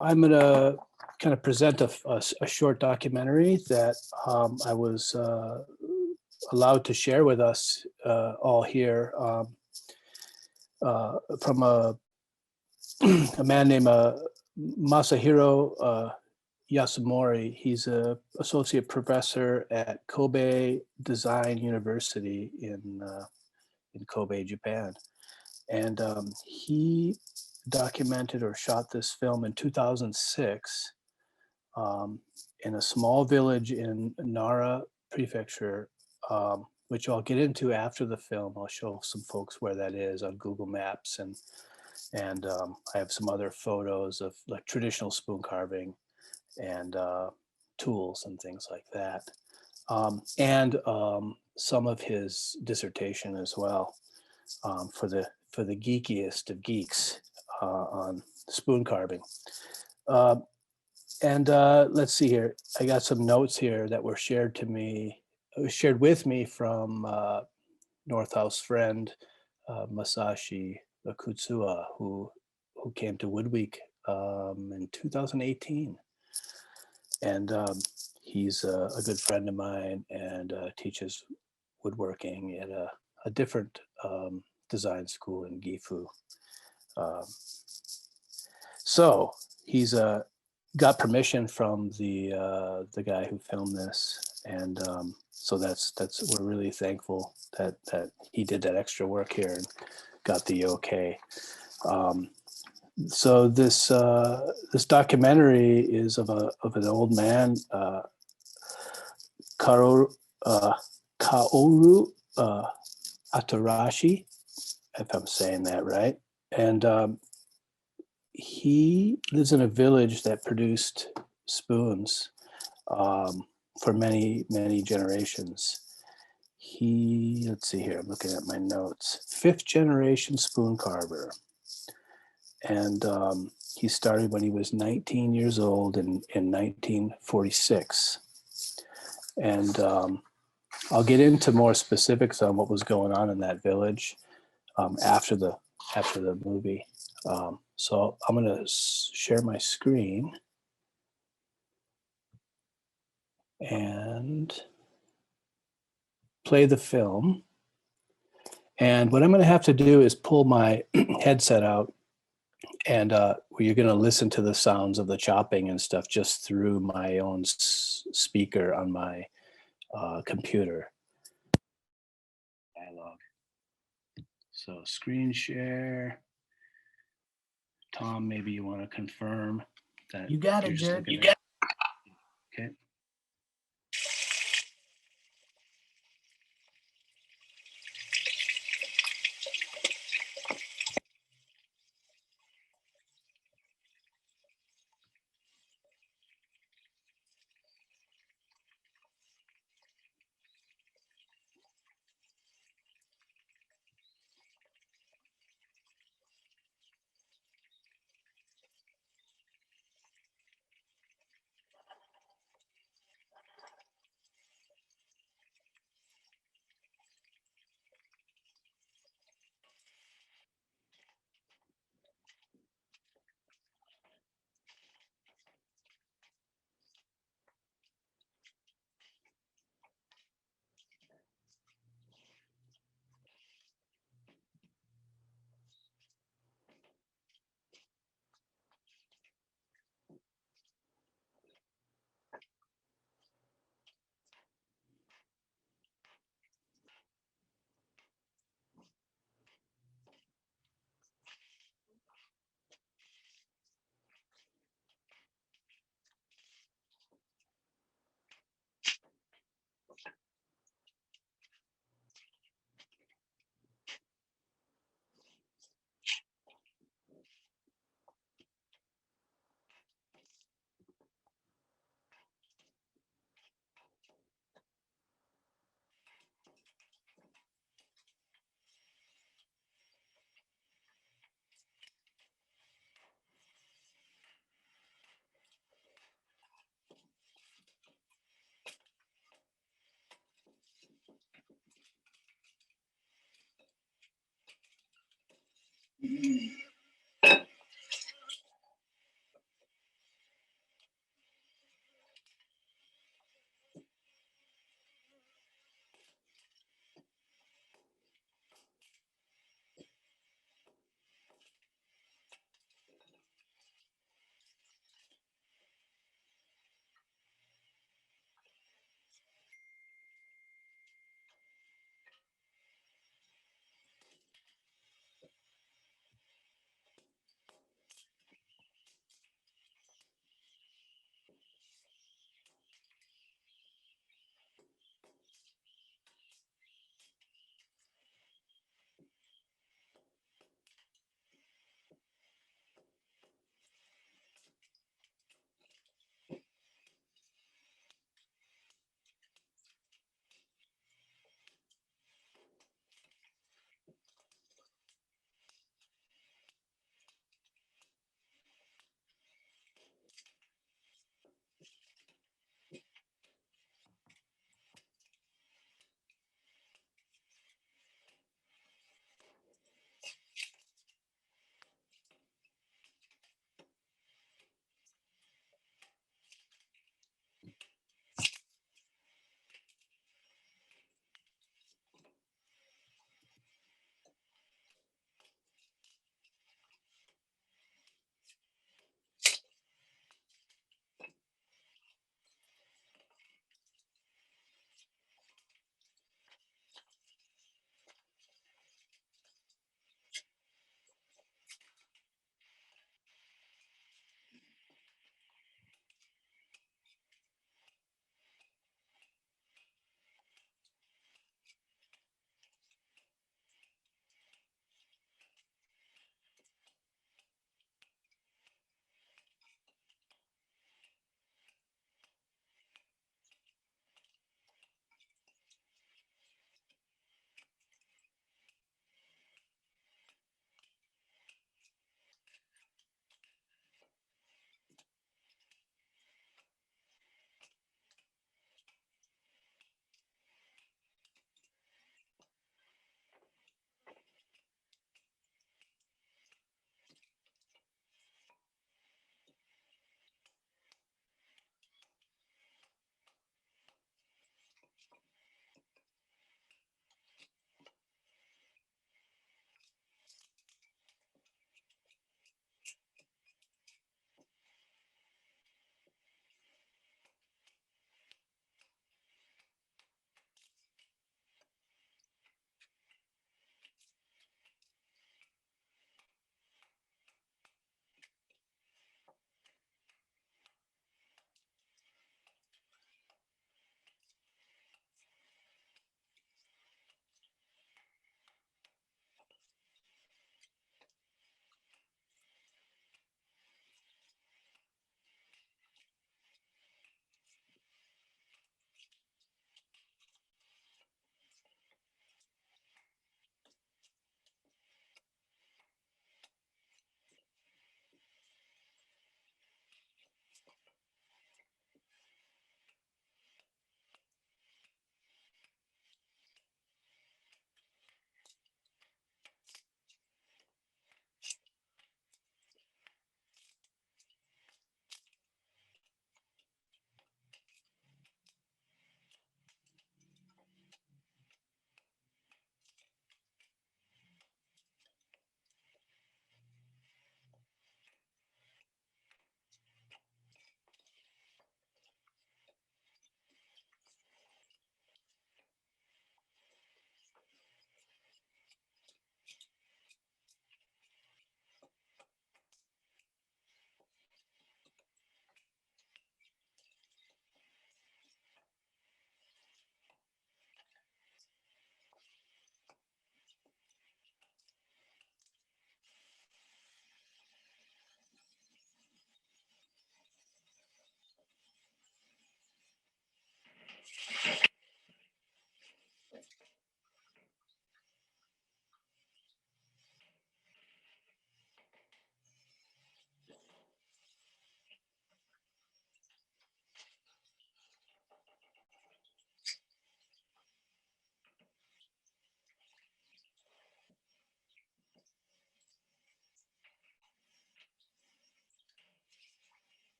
I'm going to kind of present a short documentary that I was allowed to share with us all here from a man named Masahiro Yasumori. He's an associate professor at Kobe Design University in Kobe, Japan. And he documented or shot this film in 2006 in a small village in Nara Prefecture, which I'll get into after the film. I'll show some folks where that is on Google Maps, and I have some other photos of like traditional spoon carving and tools and things like that, and some of his dissertation as well, for the geekiest of geeks on spoon carving. And let's see here. I got some notes here that were shared with me from North House friend Masashi Kutsua, who came to Wood Week in 2018. And he's a good friend of mine and teaches woodworking at a different design school in Gifu. So he's got permission from the guy who filmed this, and so that's we're really thankful that he did that extra work here and got the okay. So this documentary is of an old man, Kaoru Atarashi, if I'm saying that right, and he lives in a village that produced spoons for many generations. Let's see here, I'm looking at my notes. 5th generation spoon carver. And he started when he was 19 years old in 1946. And I'll get into more specifics on what was going on in that village after the movie. So I'm going to share my screen and play the film. And what I'm going to have to do is pull my headset out, and you're going to listen to the sounds of the chopping and stuff just through my own speaker on my computer. Dialogue. So screen share. Tom, maybe you want to confirm that. You got it, Jarrod. You got it. Okay.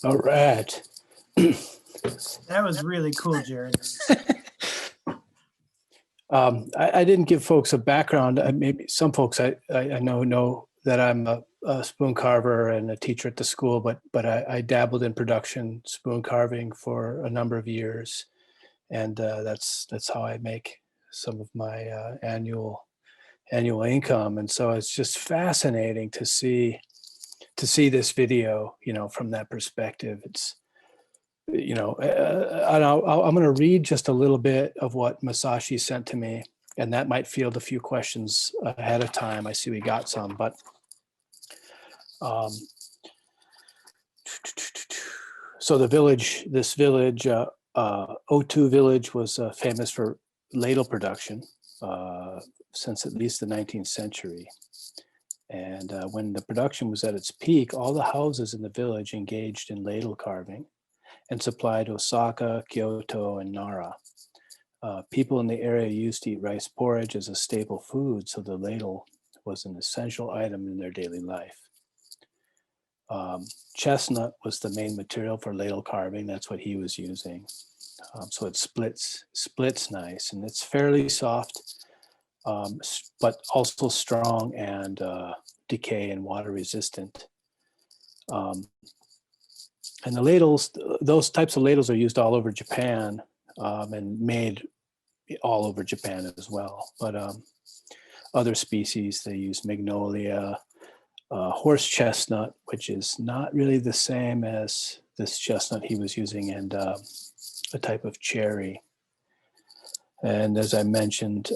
All right. That was really cool, Jarrod. I didn't give folks a background. Maybe some folks I know that I'm a spoon carver and a teacher at the school, but I dabbled in production spoon carving for a number of years, and that's how I make some of my annual income. And so it's just fascinating to see this video, from that perspective. It's and I'm going to read just a little bit of what Masashi sent to me, and that might field a few questions ahead of time. I see we got some, but so this village, Outou Village, was famous for ladle production since at least the 19th century. And when the production was at its peak, all the houses in the village engaged in ladle carving and supplied Osaka, Kyoto, and Nara. People in the area used to eat rice porridge as a staple food, so the ladle was an essential item in their daily life. Chestnut was the main material for ladle carving. That's what he was using. So it splits nice, and it's fairly soft, but also strong and decay and water resistant. And the ladles, those types of ladles are used all over Japan and made all over Japan as well. But other species, they use magnolia, horse chestnut, which is not really the same as this chestnut he was using, and a type of cherry. And as I mentioned,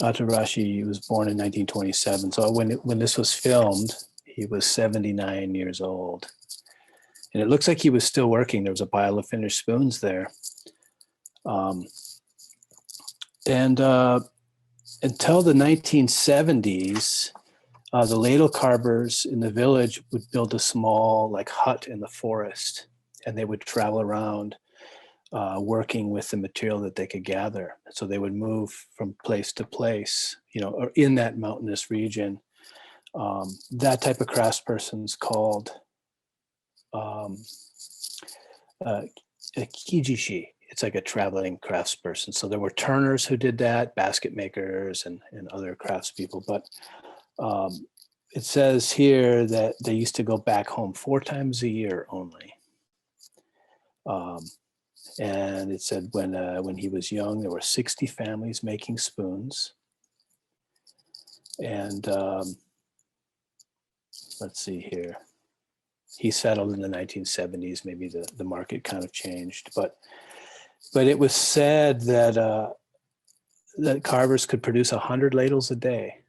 Atarashi was born in 1927. So when this was filmed, he was 79 years old. And it looks like he was still working. There was a pile of finished spoons there. And until the 1970s, the ladle carvers in the village would build a small hut in the forest, and they would travel around working with the material that they could gather. So they would move from place to place, or in that mountainous region. That type of craftsperson's called a kijishi. It's like a traveling craftsperson. So there were turners who did that, basket makers, and other craftspeople. But it says here that they used to go back home 4 times a year only. And it said when he was young, there were 60 families making spoons. And let's see here. He settled in the 1970s. Maybe the market kind of changed, but it was said that that carvers could produce 100 ladles a day.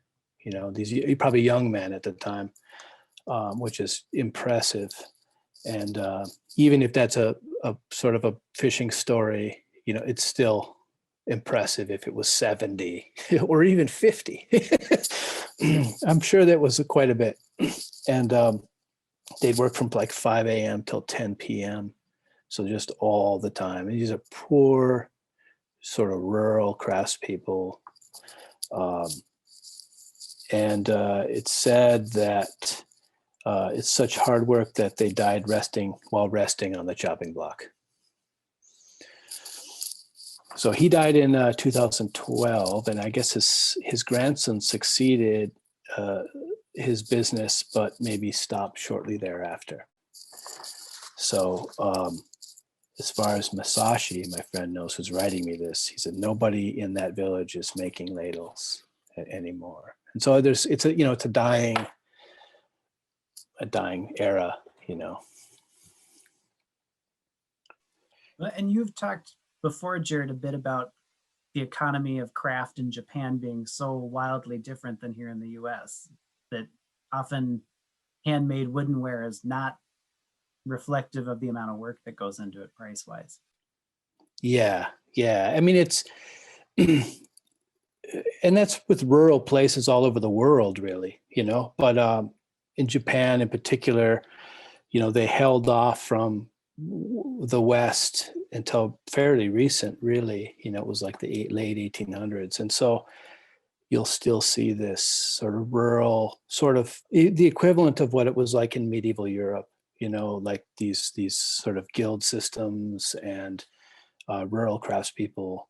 These probably young men at the time, which is impressive. And even if that's a sort of a fishing story, it's still impressive if it was 70 or even 50. I'm sure that was quite a bit. And they'd work from 5 a.m. till 10 p.m. So just all the time. And these are poor, sort of rural craftspeople. And it's said that it's such hard work that they died while resting on the chopping block. So he died in 2012, and I guess his grandson succeeded his business, but maybe stopped shortly thereafter. So as far as Masashi, my friend knows, who's writing me this, he said nobody in that village is making ladles anymore. And so it's a dying era, And you've talked before, Jarrod, a bit about the economy of craft in Japan being so wildly different than here in the US, that often handmade woodenware is not reflective of the amount of work that goes into it price wise. Yeah, yeah. I mean, it's and that's with rural places all over the world, really, But in Japan, in particular, they held off from the West until fairly recent, really. It was like the late 1800s, and so you'll still see this sort of rural, sort of the equivalent of what it was like in medieval Europe. Like these sort of guild systems and rural craftspeople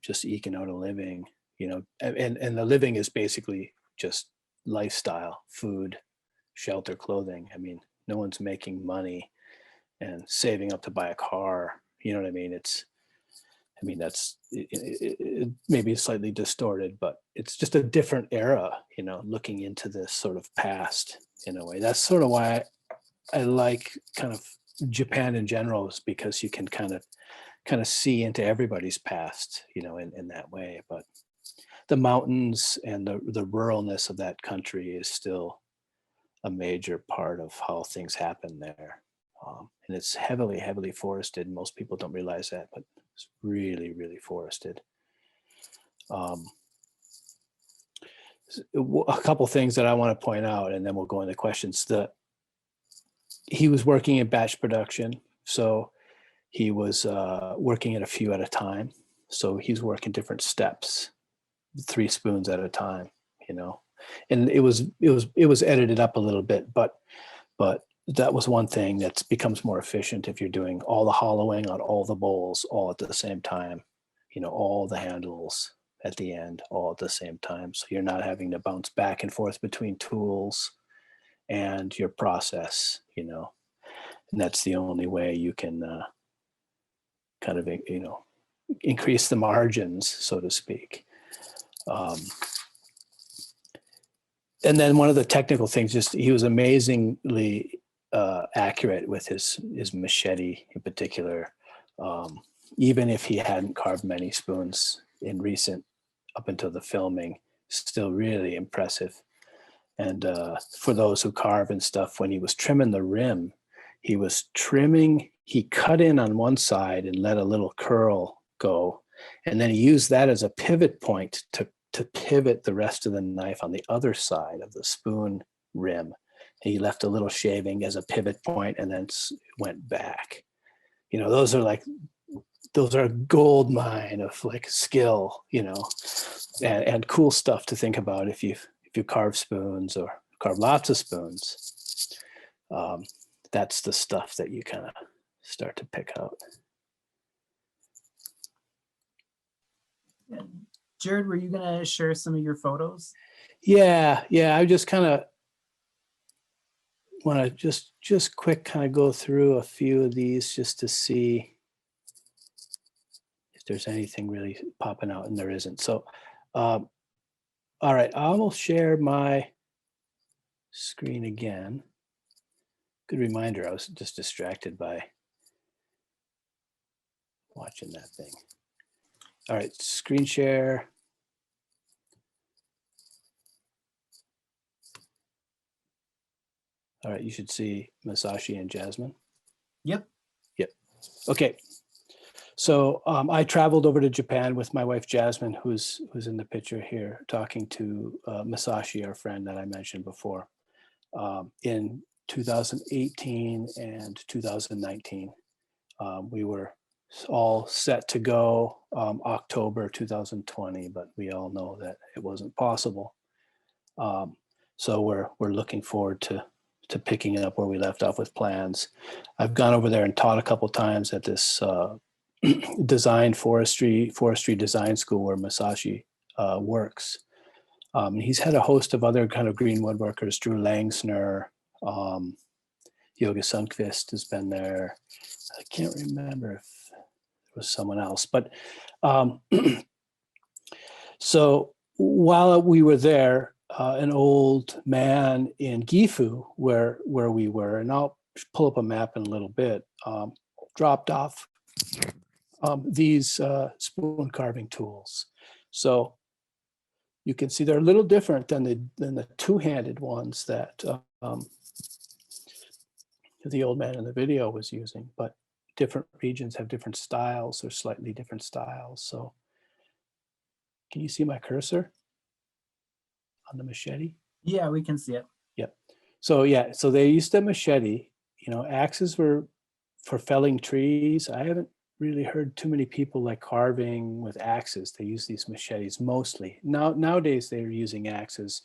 just eking out a living. And the living is basically just lifestyle, food, shelter, clothing. I mean, no one's making money and saving up to buy a car. You know what I mean? That's it maybe slightly distorted, but it's just a different era, looking into this sort of past in a way. That's sort of why I like kind of Japan in general, is because you can kind of see into everybody's past, in that way. But the mountains and the ruralness of that country is still a major part of how things happen there. And it's heavily, heavily forested. Most people don't realize that, but it's really, really forested. A couple things that I want to point out, and then we'll go into questions. He was working in batch production, so he was working at a few at a time. So he's working different steps, 3 spoons at a time, and it was edited up a little bit, but that was one thing that becomes more efficient if you're doing all the hollowing on all the bowls all at the same time, all the handles at the end all at the same time. So you're not having to bounce back and forth between tools and your process, and that's the only way you can kind of, increase the margins, so to speak. And then one of the technical things, just he was amazingly accurate with his machete in particular. Even if he hadn't carved many spoons in recent, up until the filming, still really impressive. And for those who carve and stuff, when he was trimming the rim, he cut in on one side and let a little curl go. And then he used that as a pivot point to pivot the rest of the knife on the other side of the spoon rim. And he left a little shaving as a pivot point and then went back. Those are a gold mine of like skill, and cool stuff to think about if you carve spoons or carve lots of spoons. That's the stuff that you kind of start to pick out. Jarrod, were you going to share some of your photos? Yeah. I just kind of want to just quick kind of go through a few of these just to see if there's anything really popping out, and there isn't. So, all right, I will share my screen again. Good reminder, I was just distracted by watching that thing. All right, screen share. All right, you should see Masashi and Jasmine. Yep. Okay. So I traveled over to Japan with my wife Jasmine, who's in the picture here, talking to Masashi, our friend that I mentioned before, in 2018 and 2019. We were all set to go October 2020, but we all know that it wasn't possible. So we're looking forward to picking up where we left off with plans. I've gone over there and taught a couple times at this design forestry design school where Masashi works. He's had a host of other kind of green woodworkers. Drew Langsner, Yoga Sundqvist has been there. I can't remember if it was someone else, but so while we were there, an old man in Gifu, where we were, and I'll pull up a map in a little bit, dropped off these spoon carving tools. So you can see they're a little different than the two-handed ones that the old man in the video was using, but different regions have different styles or slightly different styles. So can you see my cursor on the machete? Yeah, we can see it. Yep. So yeah, so they used a machete. You know, axes were for felling trees. I haven't really heard too many people like carving with axes. They use these machetes mostly. Nowadays they're using axes,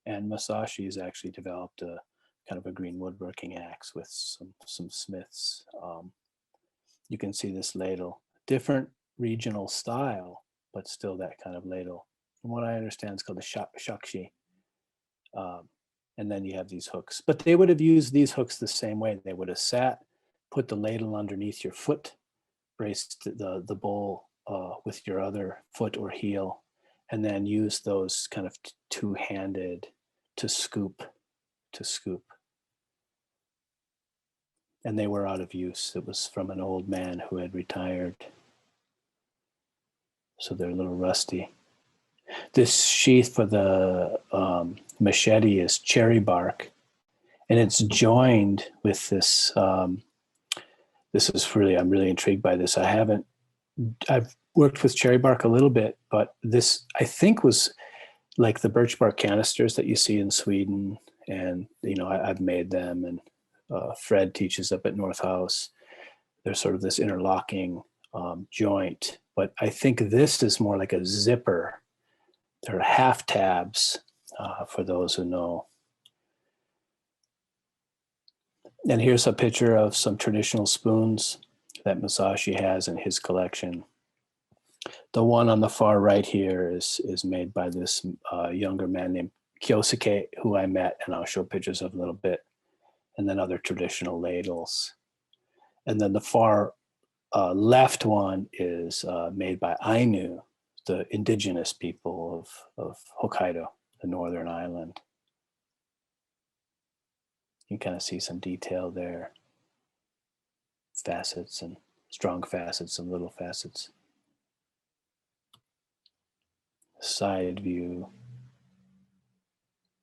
and Masashi has actually developed a kind of a green woodworking axe with some smiths. You can see this ladle, different regional style, but still that kind of ladle. From what I understand, it's called the shakshi. And then you have these hooks, but they would have used these hooks the same way. They would have sat, put the ladle underneath your foot, braced the bowl with your other foot or heel, and then use those kind of two-handed to scoop. And they were out of use. It was from an old man who had retired. So they're a little rusty. This sheath for the machete is cherry bark, and it's joined with this. This is really, I'm really intrigued by this. I've worked with cherry bark a little bit, but this I think was like the birch bark canisters that you see in Sweden, and I've made them, and Fred teaches up at North House. There's sort of this interlocking joint, but I think this is more like a zipper. There are half tabs for those who know. And here's a picture of some traditional spoons that Masashi has in his collection. The one on the far right here is made by this younger man named Kyosuke, who I met, and I'll show pictures of in a little bit, and then other traditional ladles. And then the far left one is made by Ainu, the indigenous people of Hokkaido, the northern island. You can kind of see some detail there. Facets and strong facets and little facets. Side view.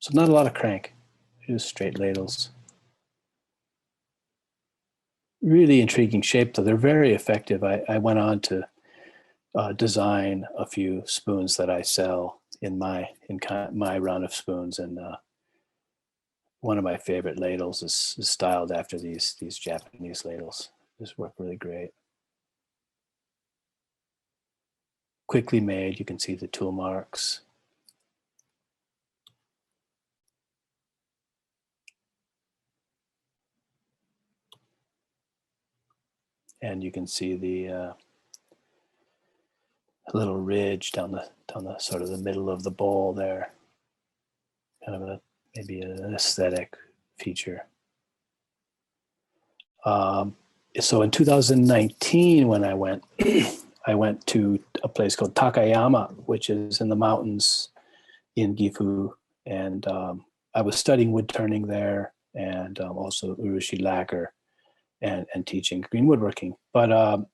So not a lot of crank, just straight ladles. Really intriguing shape though. They're very effective. I went on to design a few spoons that I sell in my run of spoons, and one of my favorite ladles is styled after these Japanese ladles. Just work really great. Quickly made. You can see the tool marks. And you can see the little ridge down the sort of the middle of the bowl there. Kind of maybe an aesthetic feature. So in 2019, when I went, I went to a place called Takayama, which is in the mountains in Gifu, and I was studying wood turning there, and also urushi lacquer, and teaching green woodworking. But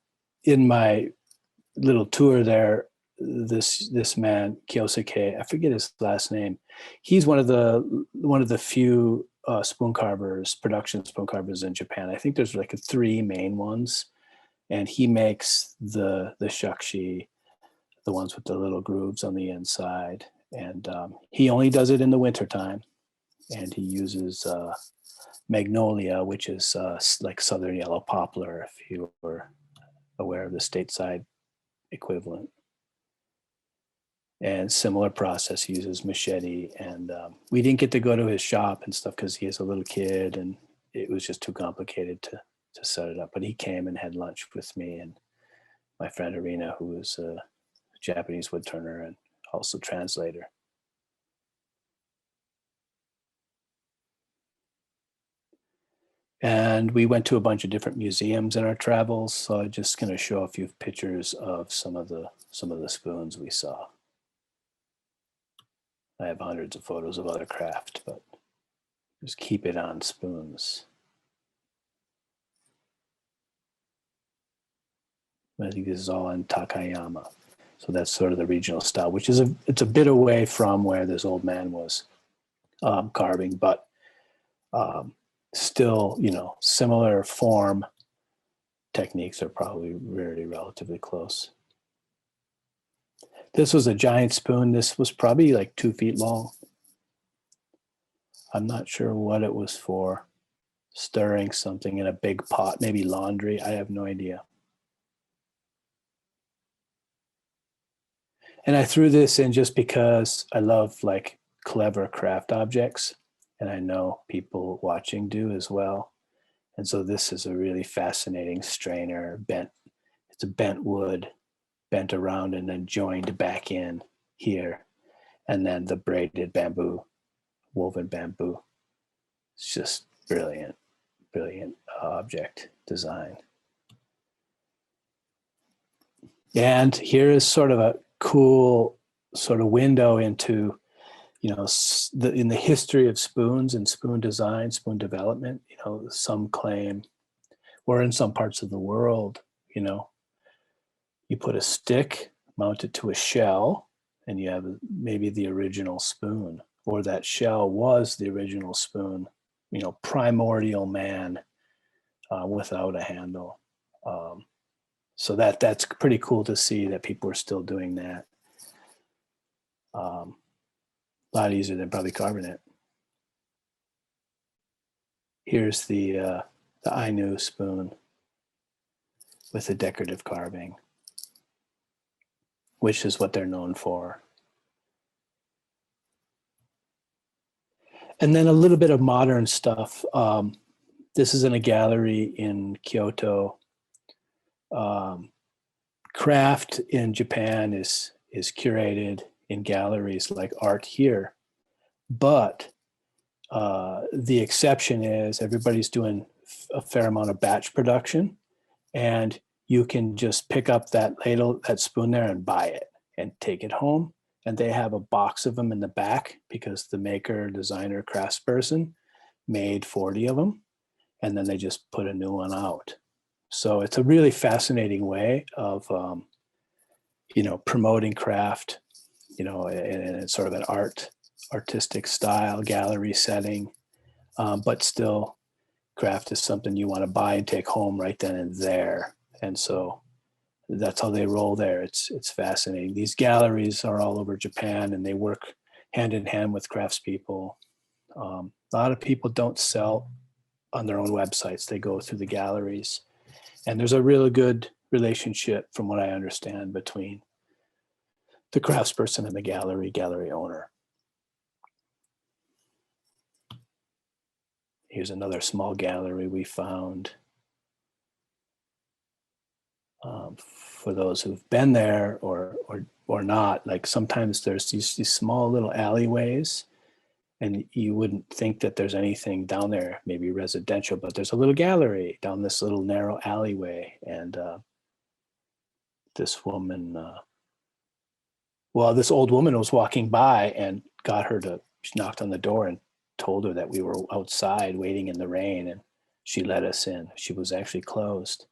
in my little tour there, this man Kyosuke, I forget his last name. He's one of the few spoon carvers, production spoon carvers in Japan. I think there's like 3 main ones, and he makes the shakshi, the ones with the little grooves on the inside, and he only does it in the wintertime, and he uses magnolia, which is like southern yellow poplar, if you were aware of the stateside equivalent. And similar process, he uses machete, and we didn't get to go to his shop and stuff because he has a little kid, and it was just too complicated to set it up. But he came and had lunch with me and my friend Arena, who is a Japanese wood turner and also translator. And we went to a bunch of different museums in our travels, so I'm just going to show a few pictures of some of the spoons we saw. I have hundreds of photos of other craft, but just keep it on spoons. I think this is all in Takayama. So that's sort of the regional style, which is it's a bit away from where this old man was carving, but still, similar form techniques are probably really relatively close. This was a giant spoon. This was probably like 2 feet long. I'm not sure what it was for. Stirring something in a big pot, maybe laundry. I have no idea. And I threw this in just because I love like clever craft objects. And I know people watching do as well. And so this is a really fascinating strainer, bent. It's a bent wood, bent around and then joined back in here. And then the braided bamboo, woven bamboo. It's just brilliant, brilliant object design. And here is sort of a cool sort of window into, in the history of spoons and spoon design, spoon development. Some claim, or in some parts of the world, you put a stick mounted to a shell and you have maybe the original spoon, or that shell was the original spoon, primordial man without a handle. So that's pretty cool to see that people are still doing that. A lot easier than probably carving it. Here's the Ainu spoon with the decorative carving, which is what they're known for. And then a little bit of modern stuff. This is in a gallery in Kyoto. Craft in Japan is curated in galleries like art here, but the exception is everybody's doing a fair amount of batch production, and you can just pick up that ladle, that spoon there, and buy it and take it home. And they have a box of them in the back because the maker, designer, craftsperson made 40 of them, and then they just put a new one out. So it's a really fascinating way of, promoting craft, in sort of an artistic style, gallery setting, but still craft is something you want to buy and take home right then and there. And so that's how they roll there. It's fascinating. These galleries are all over Japan, and they work hand in hand with craftspeople. A lot of people don't sell on their own websites. They go through the galleries. And there's a really good relationship, from what I understand, between the craftsperson and the gallery owner. Here's another small gallery we found. For those who've been there or not, like sometimes there's these small little alleyways, and you wouldn't think that there's anything down there, maybe residential, but there's a little gallery down this little narrow alleyway. And this woman, this old woman was walking by and she knocked on the door and told her that we were outside waiting in the rain, and she let us in. She was actually closed.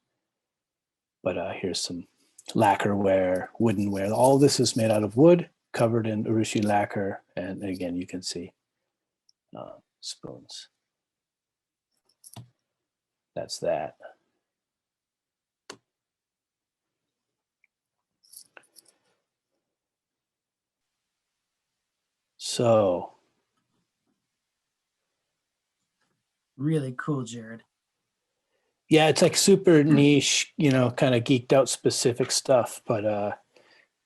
But here's some lacquerware, woodenware. All this is made out of wood, covered in urushi lacquer. And again, you can see spoons. That's that. So. Really cool, Jarrod. Yeah, it's like super niche, kind of geeked out specific stuff, but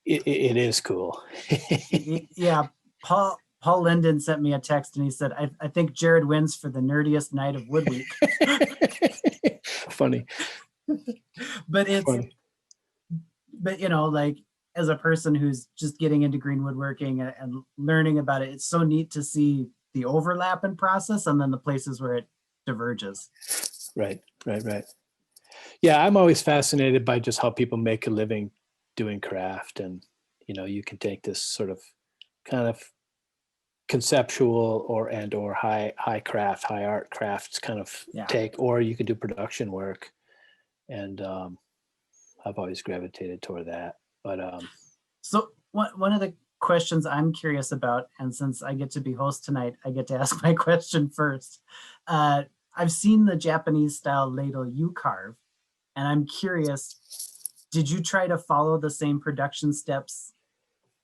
it is cool. Yeah, Paul Linden sent me a text and he said, I think Jarrod wins for the nerdiest night of Wood Week. Funny. But like as a person who's just getting into green woodworking and learning about it, it's so neat to see the overlap in process and then the places where it diverges. Right. Yeah, I'm always fascinated by just how people make a living doing craft, and you can take this sort of kind of conceptual or high craft, high art crafts kind of take, or you can do production work, and I've always gravitated toward that. But so one of the questions I'm curious about, and since I get to be host tonight, I get to ask my question first. I've seen the Japanese style ladle you carve, and I'm curious, did you try to follow the same production steps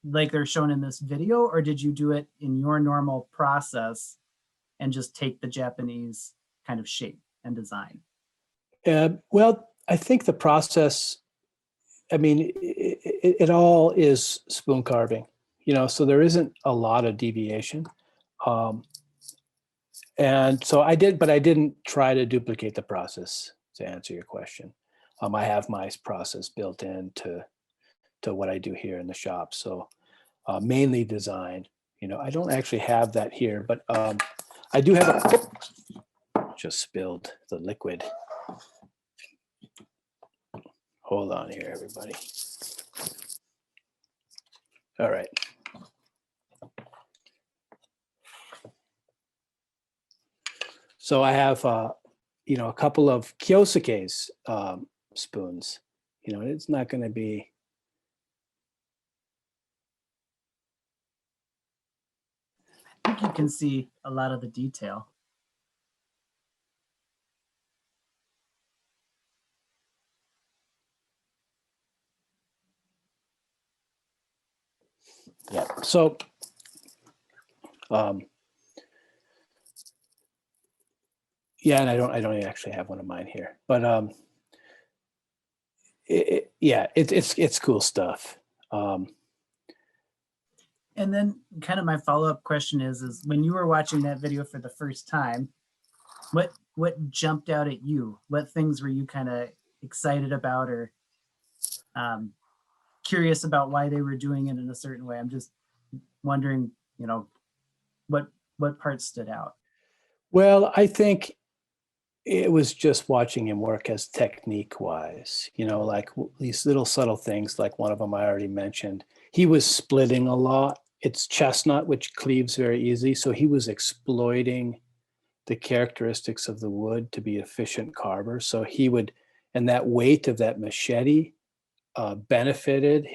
like they're shown in this video, or did you do it in your normal process and just take the Japanese kind of shape and design? Well, I think the process, I mean, it all is spoon carving, so there isn't a lot of deviation. And so I did, but I didn't try to duplicate the process to answer your question. I have my process built into what I do here in the shop. So mainly design. I don't actually have that here, but I do have just spilled the liquid. Hold on here, everybody. All right. So I have, a couple of Kyosuke's spoons. It's not going to be. I think you can see a lot of the detail. Yeah. So, yeah, and I don't actually have one of mine here, but it's cool stuff. And then kind of my follow-up question is when you were watching that video for the first time, what jumped out at you? What things were you kind of excited about or curious about why they were doing it in a certain way? I'm just wondering, what parts stood out? Well, I think it was just watching him work as technique wise, like these little subtle things, like one of them I already mentioned. He was splitting a lot. It's chestnut, which cleaves very easily. So he was exploiting the characteristics of the wood to be efficient carver. So he would, and that weight of that machete benefited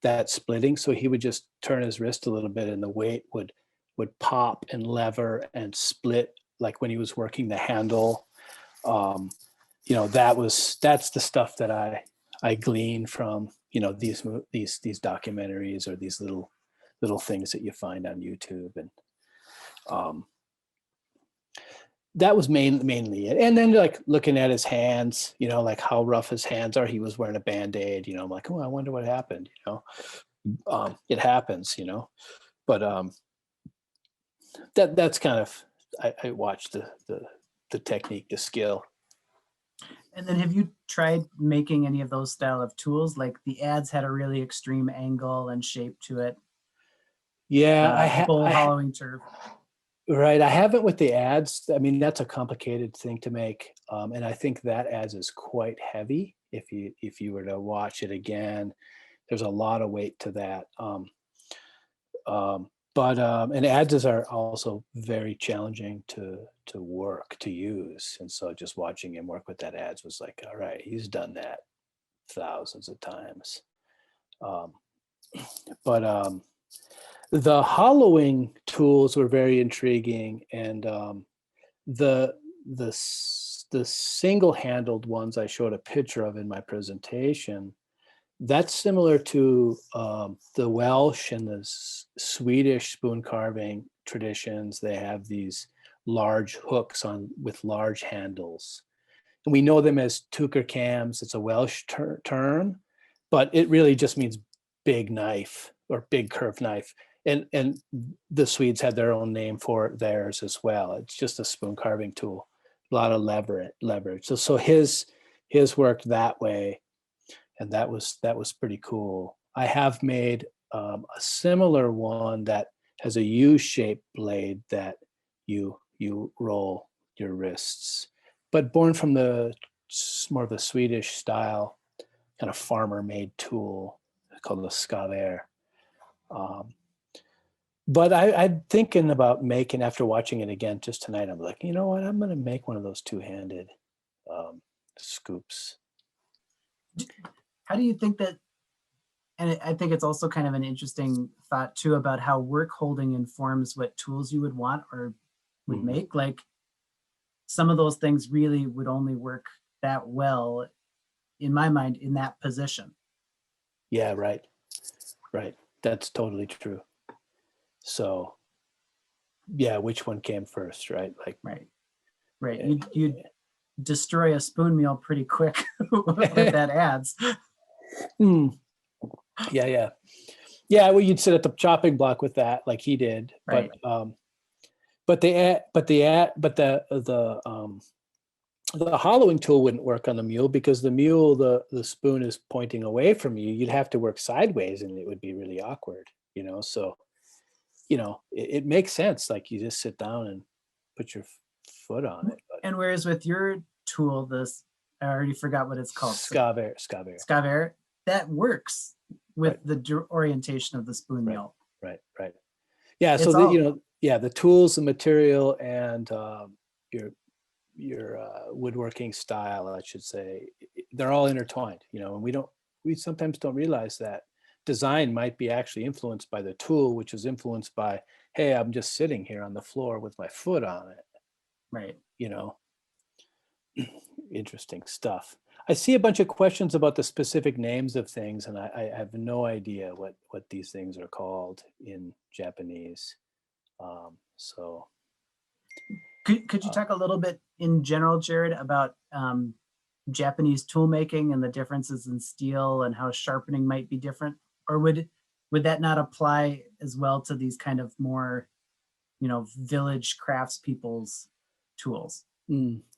that splitting. So he would just turn his wrist a little bit and the weight would pop and lever and split, like when he was working the handle. That's the stuff that I glean from these documentaries or these little things that you find on YouTube, and that was mainly it. And then like looking at his hands, like how rough his hands are. He was wearing a Band-Aid, I'm like, oh, I wonder what happened. It happens, but that's kind of, I watched the technique, the skill. And then have you tried making any of those style of tools? Like the ads had a really extreme angle and shape to it. Yeah, bowl hollowing turf. Right. I haven't with the ads. I mean, that's a complicated thing to make. And I think that ads is quite heavy. If you were to watch it again, there's a lot of weight to that. And ads are also very challenging to work, to use. And so just watching him work with that ads was like, all right, he's done that thousands of times. The hollowing tools were very intriguing, and the single-handled ones I showed a picture of in my presentation, that's similar to the Welsh and the Swedish spoon carving traditions. They have these large hooks with large handles, and we know them as tukercams. It's a Welsh term, but it really just means big knife or big curved knife. And the Swedes had their own name for theirs as well. It's just a spoon carving tool, a lot of leverage. So his worked that way, and that was pretty cool. I have made a similar one that has a U-shaped blade that you roll your wrists, but born from more of a Swedish style kind of farmer-made tool called the skaver. But I'm thinking about making, after watching it again just tonight, I'm like, you know what? I'm going to make one of those two-handed scoops. How do you think that, and I think it's also kind of an interesting thought too about how work holding informs what tools you would want or would make. Like some of those things really would only work that well, in my mind, in that position. Yeah, right. That's totally true. So yeah, which one came first, right? Like, Right. You'd destroy a spoon meal pretty quick with that adze. Yeah. Well, you'd sit at the chopping block with that, like he did. Right. But the hollowing tool wouldn't work on the mule, because the mule, the spoon is pointing away from you. You'd have to work sideways, and it would be really awkward, So, it makes sense. Like, you just sit down and put your foot on it. But And whereas with your tool, this, I already forgot what it's called. Scaver. That works with Right. the orientation of the spoon meal. Right. Yeah. It's So all- the tools, the material, and your woodworking style, I should say, they're all intertwined. And we sometimes don't realize that design might be actually influenced by the tool, which is influenced by, hey, I'm just sitting here on the floor with my foot on it. Right. Interesting stuff. I see a bunch of questions about the specific names of things, and I have no idea what these things are called in Japanese. So Could you talk a little bit in general, Jarrod, about Japanese tool making and the differences in steel and how sharpening might be different? Or would that not apply as well to these kind of more, village craftspeople's tools?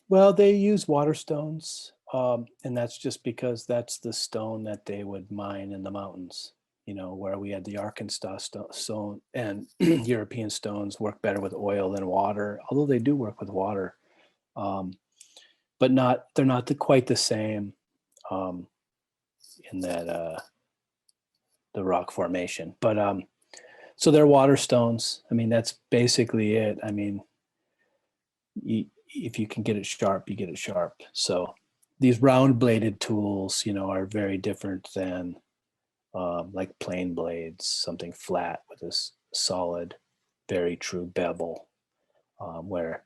Well, they use water stones, and that's just because that's the stone that they would mine in the mountains. Where we had the Arkansas stone, and European stones work better with oil than water, although they do work with water, but they're not quite the same in that the rock formation. But so they're water stones. I mean, that's basically it. I mean, if you can get it sharp, you get it sharp. So these round bladed tools, are very different than like plain blades, something flat with this solid, very true bevel, where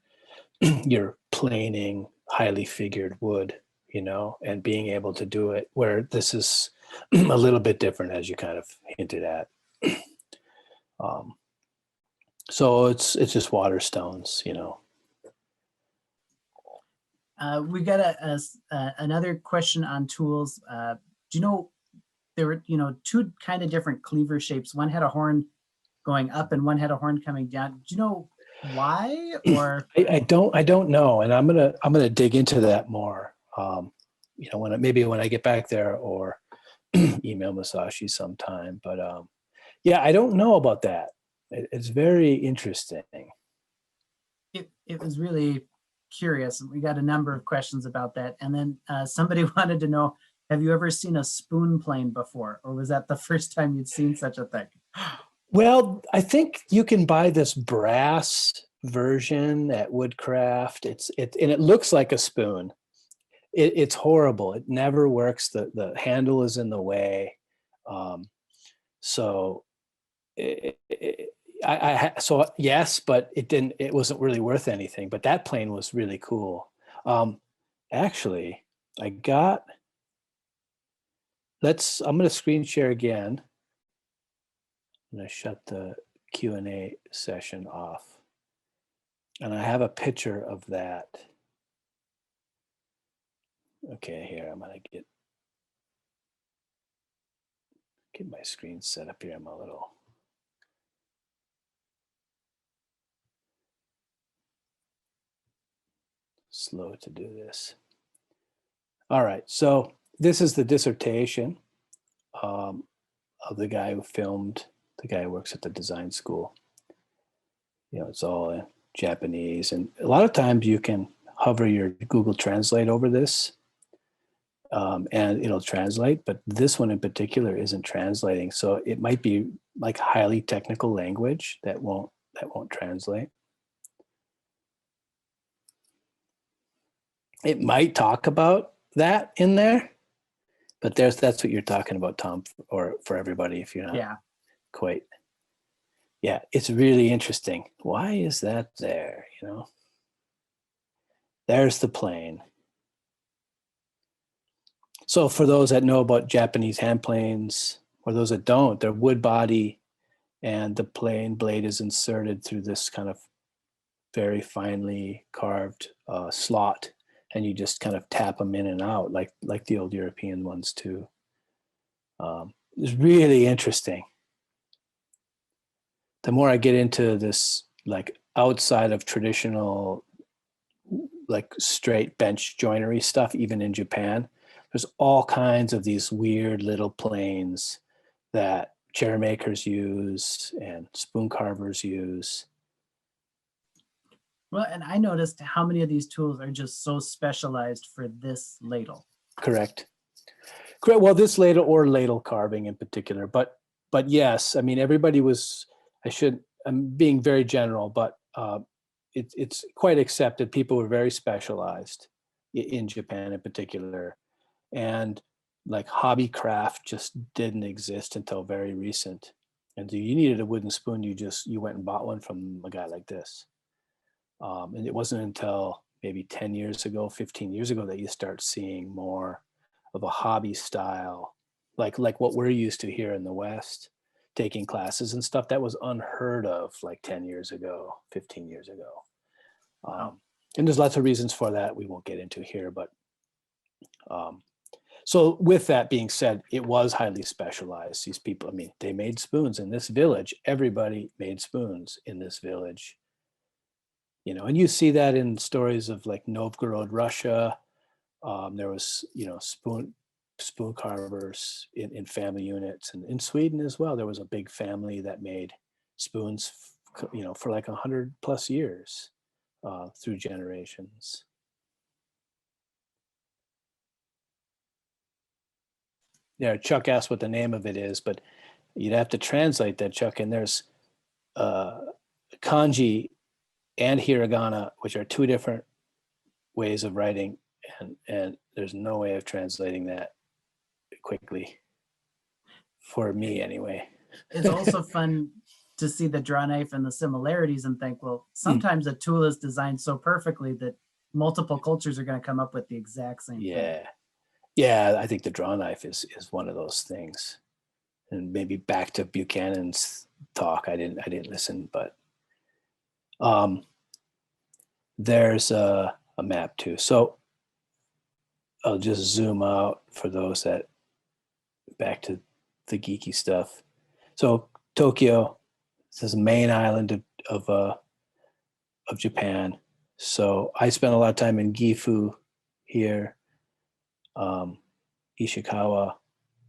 you're planing highly figured wood, and being able to do it, where this is a little bit different, as you kind of hinted at. So it's just water stones, We got another question on tools. Do you know there were two kind of different cleaver shapes? One had a horn going up and one had a horn coming down. Do you know why? Or I don't know, and I'm gonna dig into that more. When I get back there, or email Masashi sometime. But yeah, I don't know about that. It's very interesting. It was really curious. We got a number of questions about that. And then somebody wanted to know, have you ever seen a spoon plane before? Or was that the first time you'd seen such a thing? Well, I think you can buy this brass version at Woodcraft. And it looks like a spoon. It's horrible. It never works. The handle is in the way. So so yes, but it wasn't really worth anything. But that plane was really cool. Actually, I'm going to screen share again. I'm going to shut the Q&A session off. And I have a picture of that. Okay, here, I'm going to get my screen set up here. I'm a little slow to do this. All right, so this is the dissertation of the guy who filmed, the guy who works at the design school. It's all in Japanese, and a lot of times you can hover your Google Translate over this, and it'll translate, but this one in particular isn't translating. So it might be like highly technical language that won't translate. It might talk about that in there, but that's what you're talking about, Tom, or for everybody, if you're not quite. Yeah, it's really interesting. Why is that there, There's the plane. So for those that know about Japanese hand planes, or those that don't, they're wood body, and the plane blade is inserted through this kind of very finely carved slot, and you just kind of tap them in and out like the old European ones too. It's really interesting. The more I get into this, like outside of traditional, like straight bench joinery stuff, even in Japan, there's all kinds of these weird little planes that chair makers use and spoon carvers use. Well, and I noticed how many of these tools are just so specialized for this ladle. Correct. Well, this ladle or ladle carving in particular, but yes, I mean everybody was. I'm being very general, but it's quite accepted. People were very specialized in Japan in particular, and like hobby craft just didn't exist until very recent. And so you needed a wooden spoon, you went and bought one from a guy like this. And it wasn't until maybe 10 years ago, 15 years ago that you start seeing more of a hobby style, like what we're used to here in the West, taking classes and stuff. That was unheard of like 10 years ago, 15 years ago. And there's lots of reasons for that we won't get into here, but so with that being said, it was highly specialized. These people, I mean, they made spoons in this village. Everybody made spoons in this village. You know, and you see that in stories of like Novgorod, Russia. There was, you know, spoon carvers in family units, and in Sweden as well. There was a big family that made spoons, you know, for like 100+ years through generations. Yeah, Chuck asked what the name of it is, but you'd have to translate that, Chuck. And there's kanji and hiragana, which are two different ways of writing, and there's no way of translating that quickly for me anyway. It's also fun to see the draw knife and the similarities and think, well, sometimes a tool is designed so perfectly that multiple cultures are going to come up with the exact same thing. Yeah, I think the draw knife is one of those things. And maybe back to Buchanan's talk, I didn't listen, but there's a map too. So I'll just zoom out for those that back to the geeky stuff. So Tokyo, this is the main island of Japan. So I spent a lot of time in Gifu here, Ishikawa,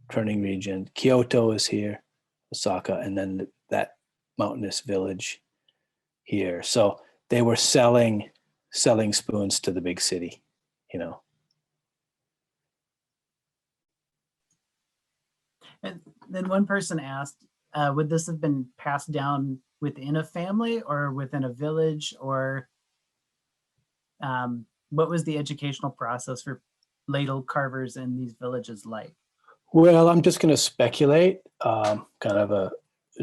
Turning region. Kyoto is here, Osaka, and then that mountainous village here. So they were selling spoons to the big city, you know. And then one person asked, would this have been passed down within a family or within a village, or what was the educational process for ladle carvers in these villages like? Well, I'm just going to speculate, kind of a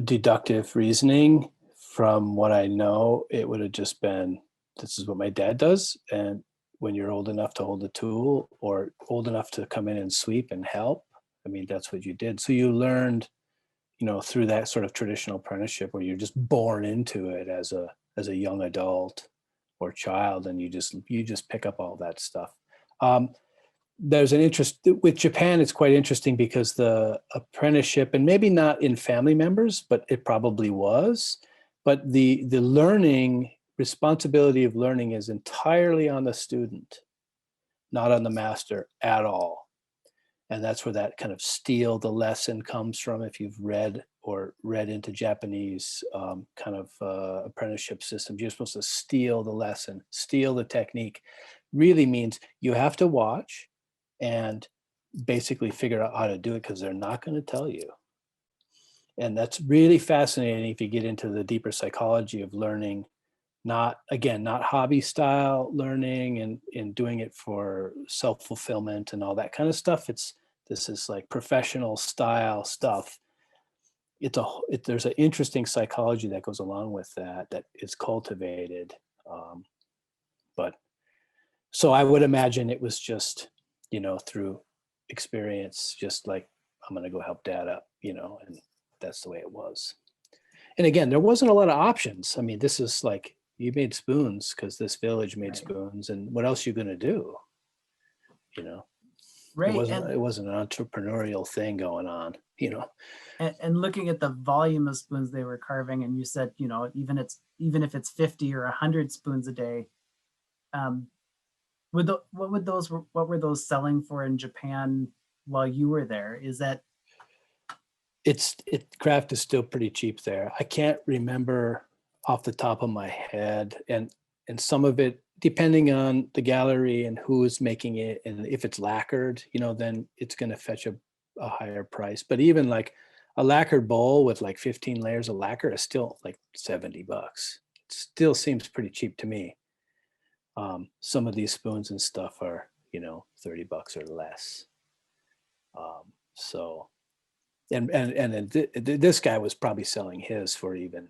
deductive reasoning from what I know. It would have just been, this is what my dad does. And when you're old enough to hold a tool or old enough to come in and sweep and help, I mean, that's what you did. So you learned, you know, through that sort of traditional apprenticeship where you're just born into it as a young adult or child, and you just pick up all that stuff. There's an interest with Japan. It's quite interesting because the apprenticeship, and maybe not in family members, but it probably was, but the learning responsibility of learning is entirely on the student, not on the master at all. And that's where that kind of steal the lesson comes from. If you've read into Japanese kind of apprenticeship systems, you're supposed to steal the lesson, steal the technique. Really means you have to watch and basically figure out how to do it, because they're not going to tell you. And that's really fascinating if you get into the deeper psychology of learning, not hobby style learning and doing it for self-fulfillment and all that kind of stuff. This is like professional style stuff. There's an interesting psychology that goes along with that is cultivated. But So I would imagine it was just, through experience, just like, I'm going to go help dad up, and that's the way it was. And again, there wasn't a lot of options. I mean, this is like, you made spoons because this village made Right. spoons, and what else are you going to do? It Right. wasn't an entrepreneurial thing going on, And looking at the volume of spoons they were carving, and you said, even if it's 50 or 100 spoons a day, what were those selling for in Japan while you were there? Is that craft is still pretty cheap there. I can't remember off the top of my head, and some of it, depending on the gallery and who is making it, and if it's lacquered, then it's going to fetch a higher price. But even like a lacquered bowl with like 15 layers of lacquer is still like $70. It still seems pretty cheap to me. Some of these spoons and stuff are, $30 or less. So, and this guy was probably selling his for even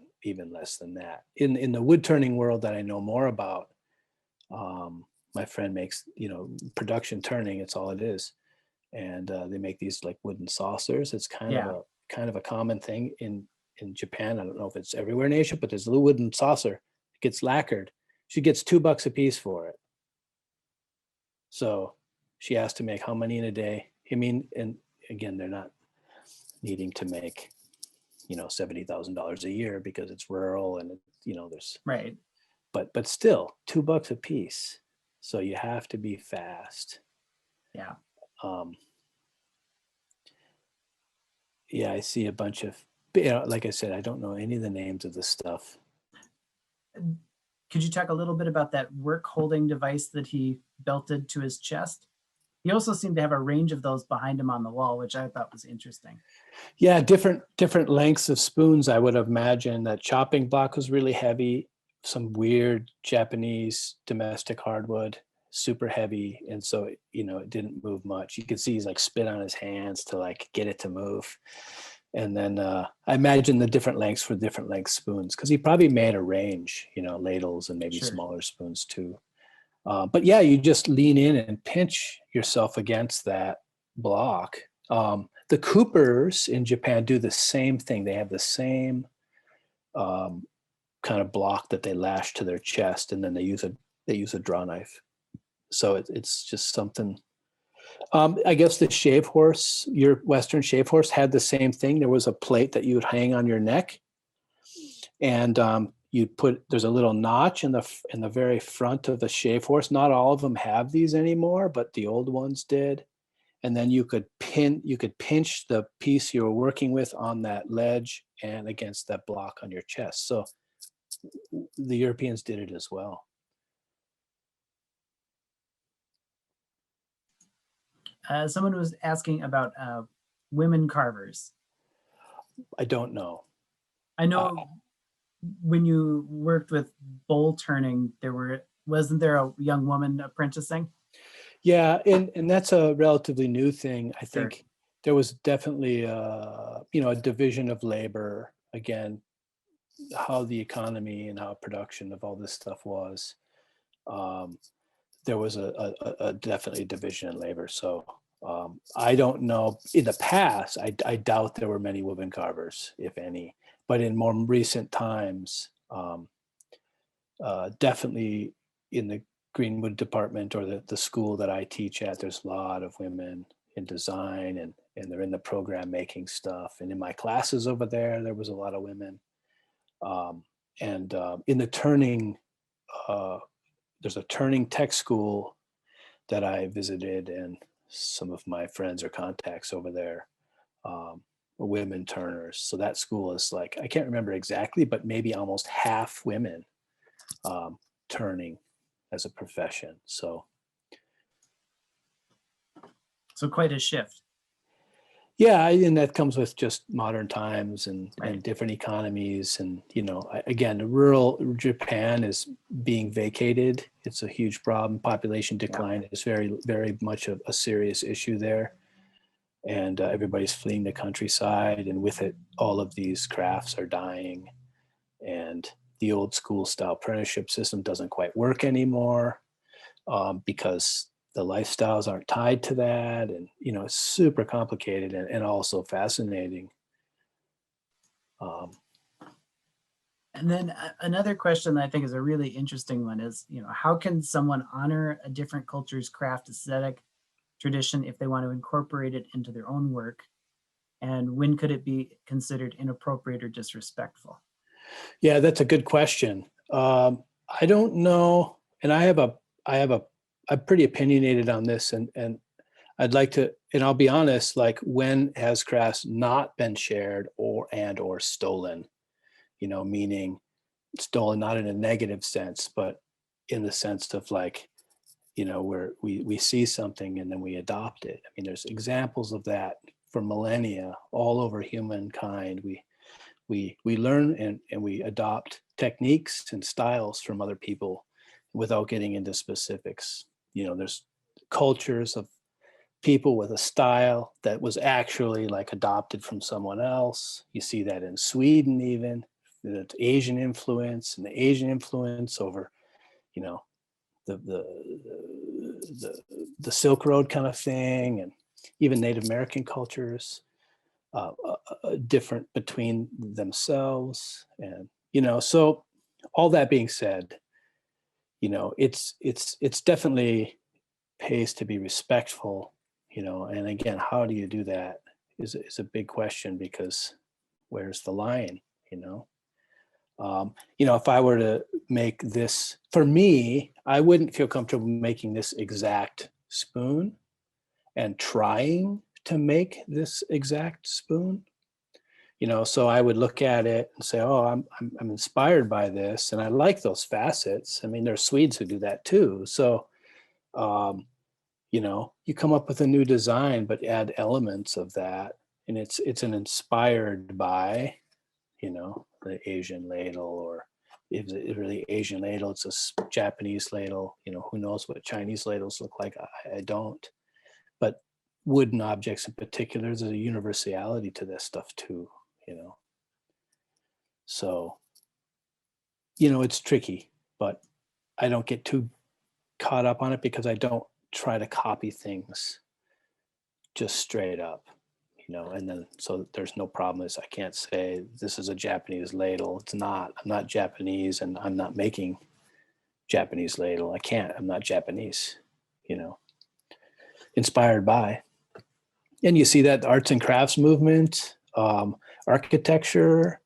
less than that. In the wood turning world that I know more about, my friend makes, production turning. It's all it is, and they make these like wooden saucers. It's kind of a common thing in Japan. I don't know if it's everywhere in Asia, but there's a little wooden saucer. It gets lacquered. She gets $2 a piece for it. So she has to make how many in a day? I mean, and again, they're not needing to make, $70,000 a year because it's rural and there's right? But still $2 a piece. So you have to be fast. Yeah. Yeah, I see a bunch of, like I said, I don't know any of the names of this stuff. Could you talk a little bit about that work holding device that he belted to his chest? He also seemed to have a range of those behind him on the wall, which I thought was interesting. Yeah, different lengths of spoons. I would imagine that chopping block was really heavy, some weird Japanese domestic hardwood, super heavy, and so it didn't move much. You could see he's like spit on his hands to like get it to move. And then I imagine the different lengths for different length spoons, because he probably made a range, ladles and maybe Sure. smaller spoons too. But yeah, you just lean in and pinch yourself against that block. The Coopers in Japan do the same thing. They have the same kind of block that they lash to their chest, and then they use a draw knife. So it's just something. I guess the shave horse, your Western shave horse, had the same thing. There was a plate that you would hang on your neck, and there's a little notch in the very front of the shave horse. Not all of them have these anymore, but the old ones did. And then you could pinch the piece you were working with on that ledge and against that block on your chest. So the Europeans did it as well. Someone was asking about women carvers. I don't know. I know when you worked with bowl turning, wasn't there a young woman apprenticing? Yeah, and that's a relatively new thing. I Sure. think there was definitely a division of labor. Again, how the economy and how production of all this stuff was. There was a definitely division in labor. So I don't know. In the past, I doubt there were many women carvers, if any. But in more recent times, definitely in the Greenwood department or the school that I teach at, there's a lot of women in design, and they're in the program making stuff. And in my classes over there was a lot of women. And in the turning, there's a turning tech school that I visited, and some of my friends or contacts over there, women turners. So that school is like, I can't remember exactly, but maybe almost half women turning as a profession. So quite a shift. yeah, and that comes with just modern times and Right. different economies. And, again, rural Japan is being vacated. It's a huge problem. Population decline is very, very much a serious issue there. And everybody's fleeing the countryside. And with it, all of these crafts are dying. And the old school style apprenticeship system doesn't quite work anymore. because the lifestyles aren't tied to that. And, it's super complicated and also fascinating. And then another question that I think is a really interesting one is, how can someone honor a different culture's craft aesthetic tradition if they want to incorporate it into their own work? And when could it be considered inappropriate or disrespectful? Yeah, that's a good question. I don't know, and I'm pretty opinionated on this, and I'd like to, and I'll be honest, like, when has crafts not been shared or stolen? Meaning stolen not in a negative sense, but in the sense of, like, where we see something and then we adopt it. I mean, there's examples of that for millennia all over humankind. We learn and we adopt techniques and styles from other people without getting into specifics. There's cultures of people with a style that was actually, like, adopted from someone else. You see that in Sweden, even the Asian influence, and the Asian influence over, the the Silk Road kind of thing, and even Native American cultures, different between themselves. And, so all that being said, it's definitely pays to be respectful, and again, how do you do that is a big question, because where's the line, if I were to make this, for me, I wouldn't feel comfortable making this exact spoon and trying to make this exact spoon. So I would look at it and say, oh, I'm inspired by this, and I like those facets. I mean, there's Swedes who do that too. So, you come up with a new design, but add elements of that, and it's an inspired by, the Asian ladle, or if it's really Asian ladle, it's a Japanese ladle. Who knows what Chinese ladles look like? I don't. But wooden objects in particular, there's a universality to this stuff too. So, it's tricky, but I don't get too caught up on it, because I don't try to copy things just straight up, and then, so there's no problem. Is I can't say this is a Japanese ladle. It's not. I'm not Japanese, and I'm not making Japanese ladle. I can't. I'm not Japanese, inspired by. And you see that arts and crafts movement, architecture.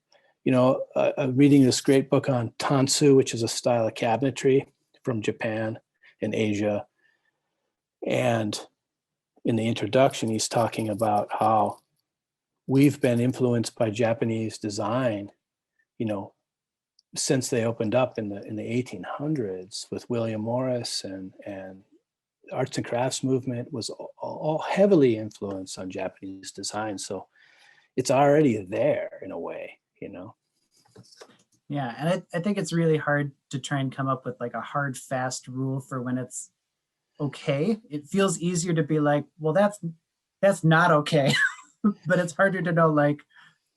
I'm reading this great book on tansu, which is a style of cabinetry from Japan and Asia. And in the introduction, he's talking about how we've been influenced by Japanese design, since they opened up in the 1800s with William Morris, and arts and crafts movement was all heavily influenced on Japanese design. So it's already there in a way, Yeah, and I think it's really hard to try and come up with like a hard, fast rule for when it's okay. It feels easier to be like, well, that's not okay. But it's harder to know, like,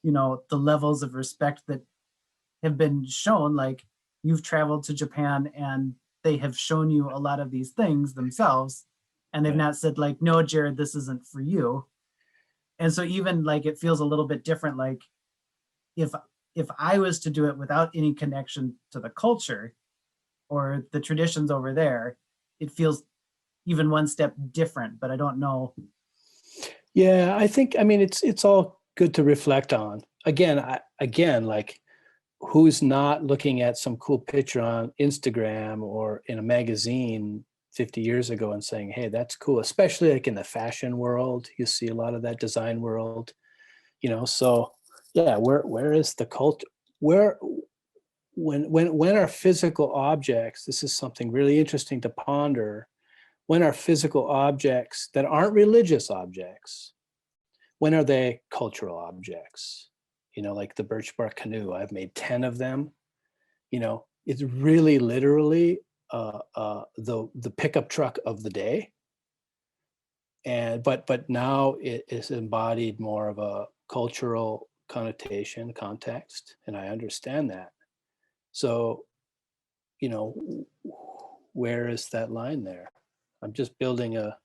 the levels of respect that have been shown. Like, you've traveled to Japan and they have shown you a lot of these things themselves, and they've Right. not said like, no, Jarrod, this isn't for you. And so even like it feels a little bit different. Like, if I was to do it without any connection to the culture or the traditions over there, it feels even one step different. But I don't know. Yeah, I mean, it's all good to reflect on. Again, like, who's not looking at some cool picture on Instagram or in a magazine 50 years ago and saying, hey, that's cool, especially like in the fashion world. You see a lot of that design world, so yeah, where is the culture? Where when are physical objects, this is something really interesting to ponder, when are physical objects that aren't religious objects, when are they cultural objects? Like the birch bark canoe, I've made 10 of them. It's really literally the pickup truck of the day. And but now it is embodied more of a cultural connotation, context, and I understand that. So, where is that line there? I'm just building a,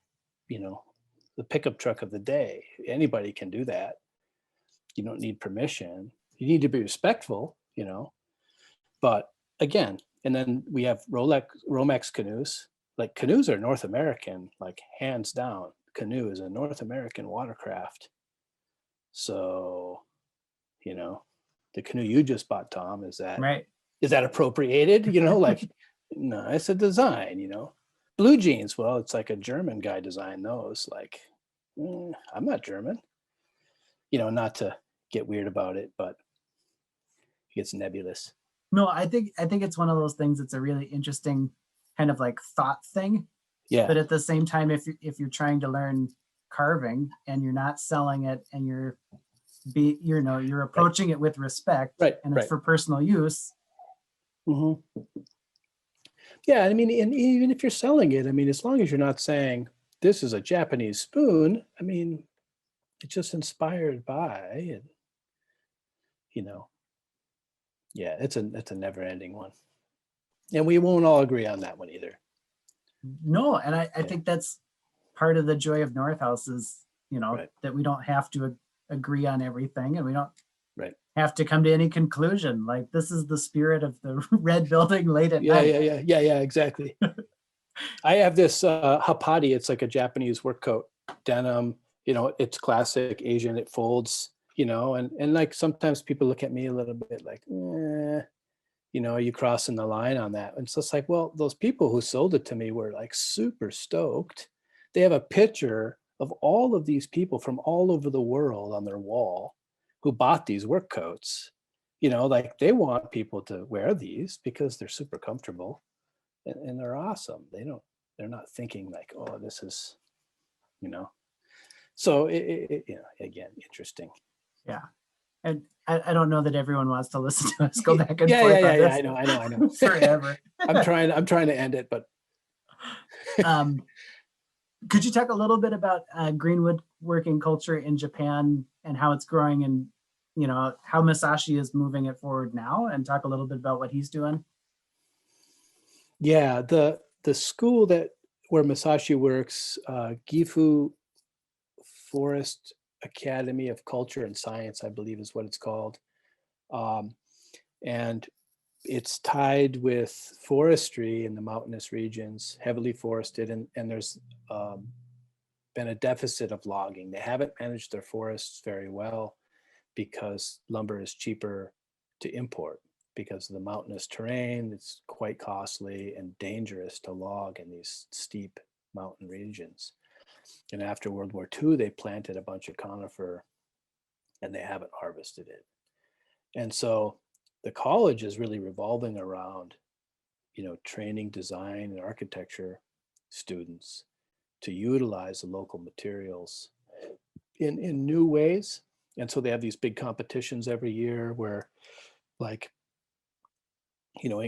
the pickup truck of the day. Anybody can do that. You don't need permission. You need to be respectful, but again, and then we have Romex canoes. Like canoes are North American, like hands down. Canoe is a North American watercraft. So, the canoe you just bought, Tom, is that appropriated? Like, no, it's a design, Blue jeans, well, it's like a German guy designed those. Like, I'm not German, not to get weird about it, but it gets nebulous. No, I think it's one of those things that's a really interesting kind of like thought thing. Yeah. But at the same time, if you're trying to learn carving and you're not selling it and you're approaching it with respect, and it's for personal use. Mm-hmm. Yeah, I mean, and even if you're selling it, I mean, as long as you're not saying this is a Japanese spoon, I mean, it's just inspired by, and yeah, it's a never-ending one, and we won't all agree on that one either. No, and I think that's part of the joy of North House is that we don't have to agree on everything, and we don't have to come to any conclusion. Like, this is the spirit of the red building late at night. Yeah, exactly. I have this hapati. It's like a Japanese work coat, denim. It's classic Asian. It folds. And like sometimes people look at me a little bit like, are you crossing the line on that? And so it's like, well, those people who sold it to me were like super stoked. They have a picture of all of these people from all over the world on their wall who bought these work coats. Like they want people to wear these because they're super comfortable and they're awesome. They're not thinking like, oh, this is, so again, interesting. Yeah. And I don't know that everyone wants to listen to us go back and forth. Yeah. I know. Forever. I'm trying to end it, but. Could you talk a little bit about green woodworking culture in Japan and how it's growing, and how Masashi is moving it forward now, and talk a little bit about what he's doing? Yeah, the school where Masashi works, Gifu Forest Academy of Culture and Science, I believe is what it's called. And it's tied with forestry in the mountainous regions, heavily forested, and there's been a deficit of logging. They haven't managed their forests very well because lumber is cheaper to import because of the mountainous terrain. It's quite costly and dangerous to log in these steep mountain regions. And after World War II, they planted a bunch of conifer and they haven't harvested it. And so the college is really revolving around, training design and architecture students to utilize the local materials in new ways. And so they have these big competitions every year where, like,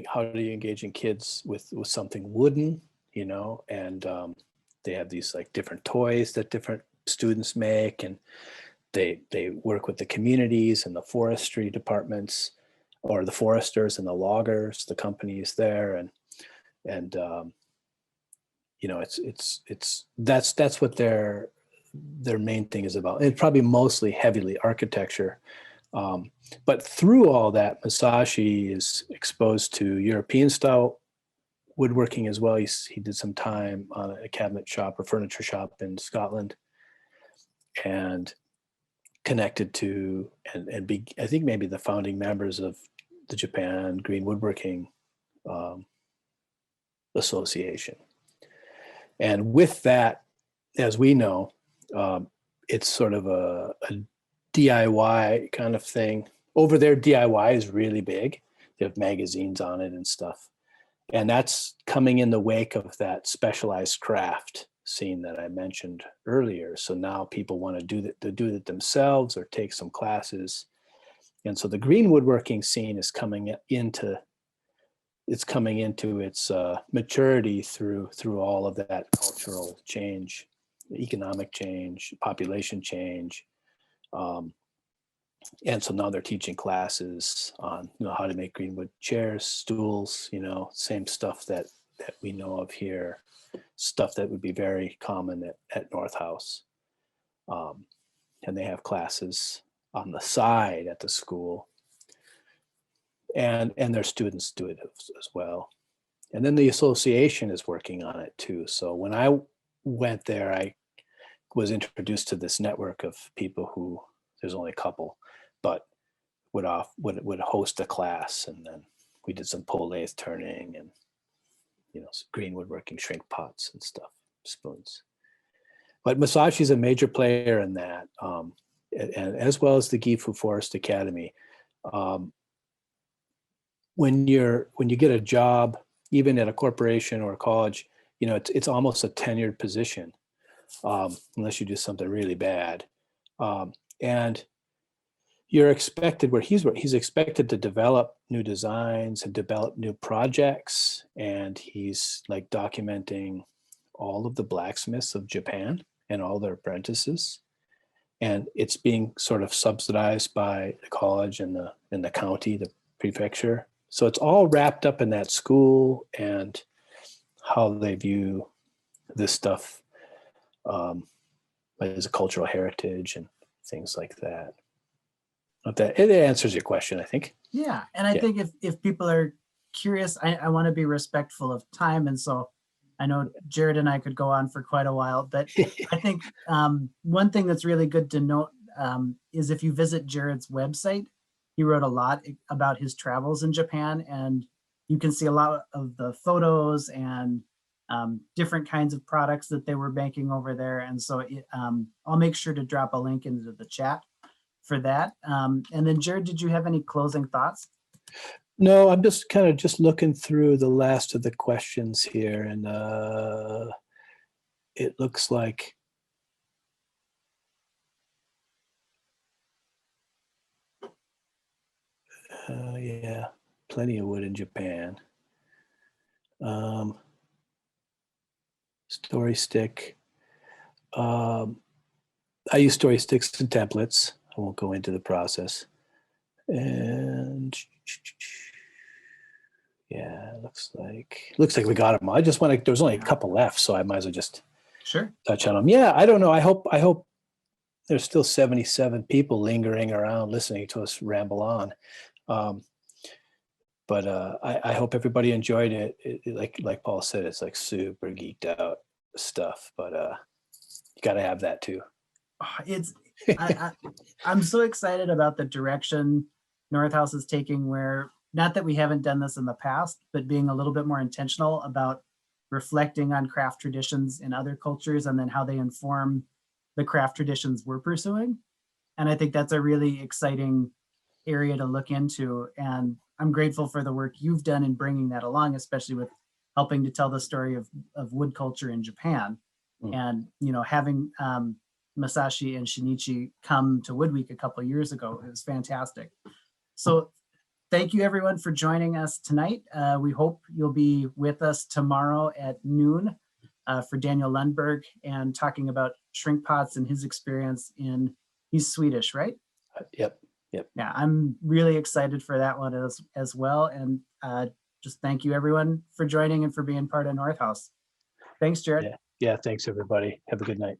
how do you engage in kids with something wooden, and they have these like different toys that different students make, and they work with the communities and the forestry departments, or the foresters and the loggers, the companies there, and that's what their main thing is about. It's probably mostly heavily architecture, but through all that, Masashi is exposed to European style woodworking as well. He did some time on a cabinet shop or furniture shop in Scotland, and connected to I think maybe the founding members of the Japan Green Woodworking Association. And with that, as we know, it's sort of a DIY kind of thing. Over there, DIY is really big. They have magazines on it and stuff. And that's coming in the wake of that specialized craft scene that I mentioned earlier. So now people want to do it themselves or take some classes. And so the green woodworking scene is coming into its maturity through all of that cultural change, economic change, population change. And so now they're teaching classes on how to make green wood chairs, stools, same stuff that that we know of here, stuff that would be very common at North House. And they have classes on the side at the school, and their students do it as well. And then the association is working on it too. So when I went there, I was introduced to this network of people who, there's only a couple, but would host a class, and then we did some pole lathe turning and green woodworking, shrink pots and stuff, spoons. But Masashi is a major player in that, and as well as the Gifu Forest Academy. When you get a job, even at a corporation or a college, it's almost a tenured position, unless you do something really bad. And you're expected, where he's expected to develop new designs and develop new projects. And he's like documenting all of the blacksmiths of Japan and all their apprentices. And it's being sort of subsidized by the college and the county, the prefecture. So it's all wrapped up in that school and how they view this stuff as a cultural heritage and things like that. It answers your question, I think. Yeah, and I think if people are curious, I want to be respectful of time, and so I know Jarrod and I could go on for quite a while, but I think one thing that's really good to note is if you visit Jarrod's website, he wrote a lot about his travels in Japan, and you can see a lot of the photos and different kinds of products that they were making over there. And so I'll make sure to drop a link into the chat for that. And then Jarrod, did you have any closing thoughts? No, I'm just kind of looking through the last of the questions here, and it looks like yeah, plenty of wood in Japan. Story stick. I use story sticks and templates. I won't go into the process. And yeah, looks like we got them. I just want to. There's only a couple left, so I might as well just touch on them. Yeah, I don't know. I hope there's still 77 people lingering around listening to us ramble on. But I hope everybody enjoyed it. Like Paul said, it's like super geeked out stuff, but you got to have that too. I'm so excited about the direction North House is taking, where not that we haven't done this in the past, but being a little bit more intentional about reflecting on craft traditions in other cultures and then how they inform the craft traditions we're pursuing. And I think that's a really exciting area to look into. And I'm grateful for the work you've done in bringing that along, especially with helping to tell the story of wood culture in Japan. And, having Masashi and Shinichi come to Wood Week a couple of years ago, it was fantastic. So thank you everyone for joining us tonight. We hope you'll be with us tomorrow at noon for Daniel Lundberg and talking about shrink pots and his experience he's Swedish, right? Yep. Yeah, I'm really excited for that one as well. And just thank you everyone for joining and for being part of North House. Thanks, Jarrod. Yeah, thanks everybody. Have a good night.